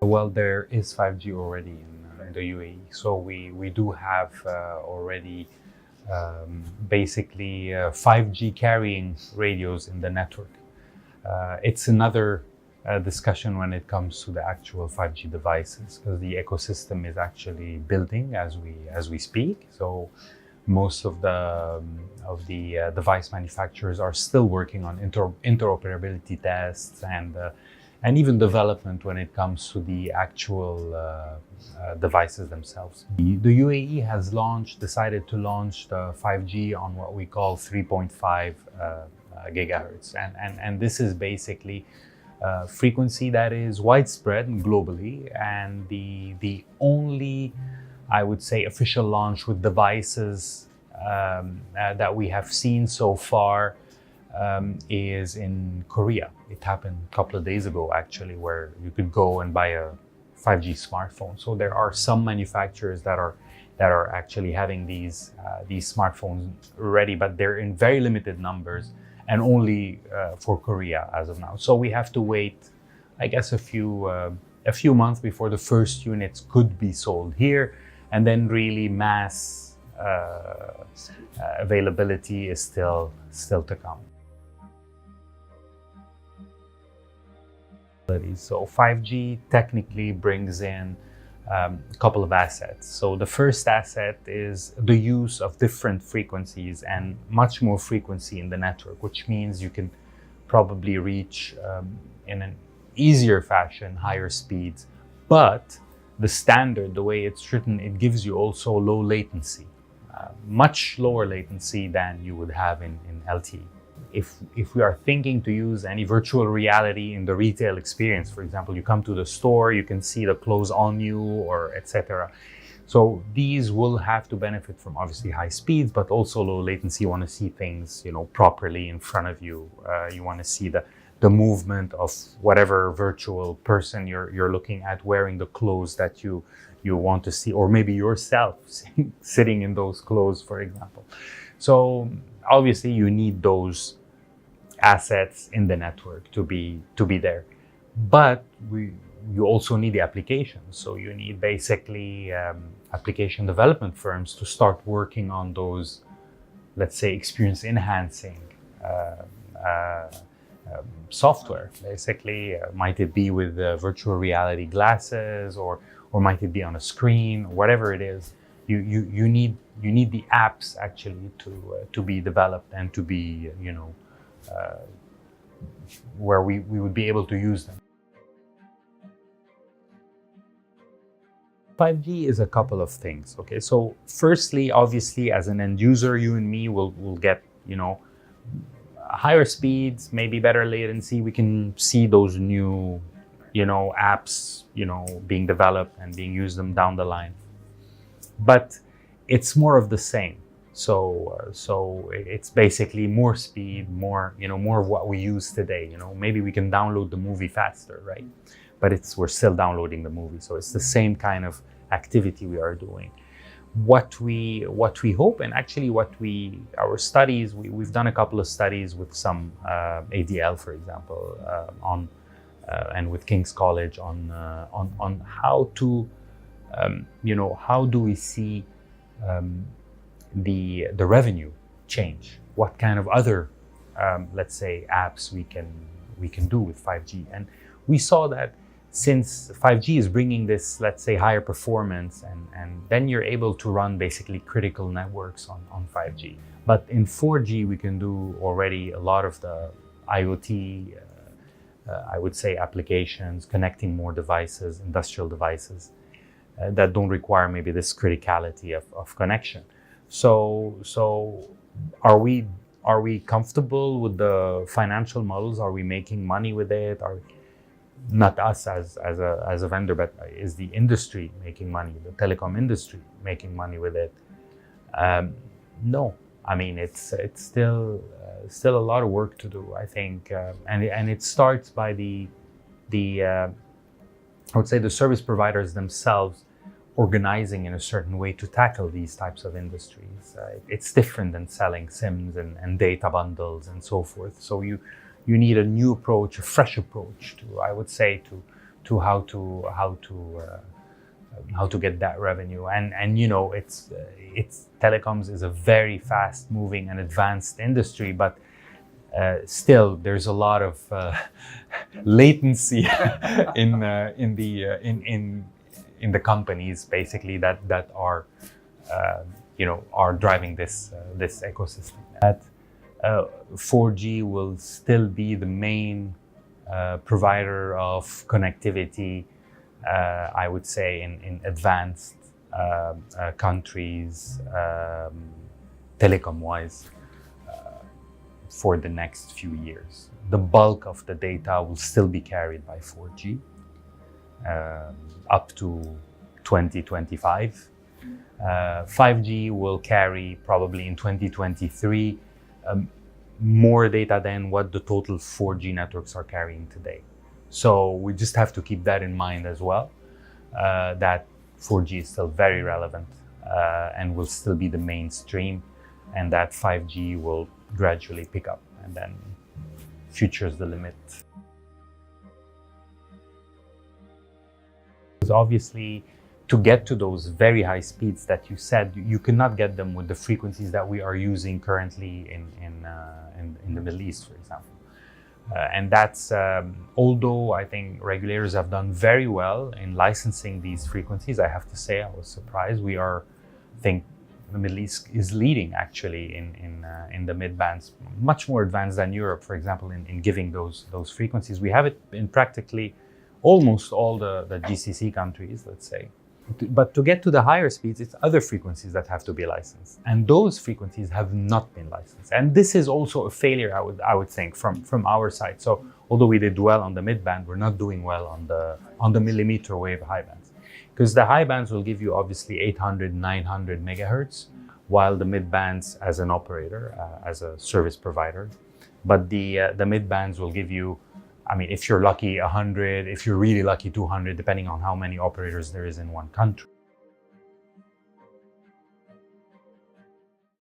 Well, there is 5G already in the UAE. So we do have already basically 5G carrying radios in the network. It's another discussion when it comes to the actual 5G devices, because the ecosystem is actually building as we speak. So most of the device manufacturers are still working on interoperability tests and even development when it comes to the actual devices themselves. The UAE has decided to launch the 5G on what we call 3.5 gigahertz, and this is basically frequency that is widespread globally, and the only, I would say, official launch with devices that we have seen so far is in Korea. It happened a couple of days ago, actually, where you could go and buy a 5G smartphone. So there are some manufacturers that are actually having these smartphones ready, but they're in very limited numbers and only for Korea as of now. So we have to wait, I guess, a few months before the first units could be sold here, and then really mass availability is still to come. So 5G technically brings in a couple of assets. So the first asset is the use of different frequencies and much more frequency in the network, which means you can probably reach in an easier fashion higher speeds. But the standard, the way it's written, it gives you also low latency, much lower latency than you would have in LTE. If we are thinking to use any virtual reality in the retail experience, for example, you come to the store, you can see the clothes on you, or etc. So these will have to benefit from obviously high speeds, but also low latency. You want to see things, properly in front of you. You want to see the movement of whatever virtual person you're looking at wearing the clothes that you want to see, or maybe yourself sitting in those clothes, for example. So obviously you need those assets in the network to be there, but you also need the applications. So you need basically application development firms to start working on those, let's say, experience enhancing software. Basically, might it be with virtual reality glasses, or might it be on a screen, whatever it is. You need the apps actually to be developed and to be where we would be able to use them. 5G is a couple of things. Okay, so firstly, obviously, as an end user, you and me will get higher speeds, maybe better latency. We can see those new apps being developed and being used them down the line. But it's more of the same. So it's basically more speed, more of what we use today. Maybe we can download the movie faster, right? But we're still downloading the movie. So it's the same kind of activity we are doing. What we hope, and actually our studies, we've done a couple of studies with some ADL, for example, and with King's College on how to how do we see the revenue change? What kind of other let's say apps we can do with 5G? And we saw that since 5G is bringing this, let's say, higher performance, and then you're able to run basically critical networks on 5G. But in 4G we can do already a lot of the IoT, I would say, applications, connecting more devices, industrial devices that don't require maybe this criticality of connection. So are we comfortable with the financial models? Are we making money with it? Not us as a vendor, but is the industry making money? The telecom industry making money with it? No, I mean it's still a lot of work to do, I think, and it starts by I would say the service providers themselves organizing in a certain way to tackle these types of industries. It's different than selling SIMs and data bundles and so forth. So you need a new approach, a fresh approach I would say, to how to get that revenue. And you know, it's telecoms is a very fast moving and advanced industry, but still there's a lot of latency in the companies basically that are are driving this ecosystem. That 4G will still be the main provider of connectivity, I would say, in advanced countries, telecom-wise, for the next few years. The bulk of the data will still be carried by 4G up to 2025. 5G will carry probably in 2023 more data than what the total 4G networks are carrying today. So we just have to keep that in mind as well, that 4G is still very relevant and will still be the mainstream, and that 5G will gradually pick up, and then future's the limit. Because obviously, to get to those very high speeds that you said, you cannot get them with the frequencies that we are using currently in the Middle East, for example. And that's, although I think regulators have done very well in licensing these frequencies, I have to say I was surprised. I think the Middle East is leading actually in the mid-bands, much more advanced than Europe, for example, in giving those frequencies. We have it in practically almost all the GCC countries, let's say. But to get to the higher speeds, it's other frequencies that have to be licensed, and those frequencies have not been licensed. And this is also a failure, I would think, from our side. So although we did well on the mid-band, we're not doing well on the millimeter wave high bands, because the high bands will give you obviously 800, 900 megahertz, while the mid-bands as an operator, as a service provider, but the mid-bands will give you, I mean, if you're lucky, 100, if you're really lucky, 200, depending on how many operators there is in one country.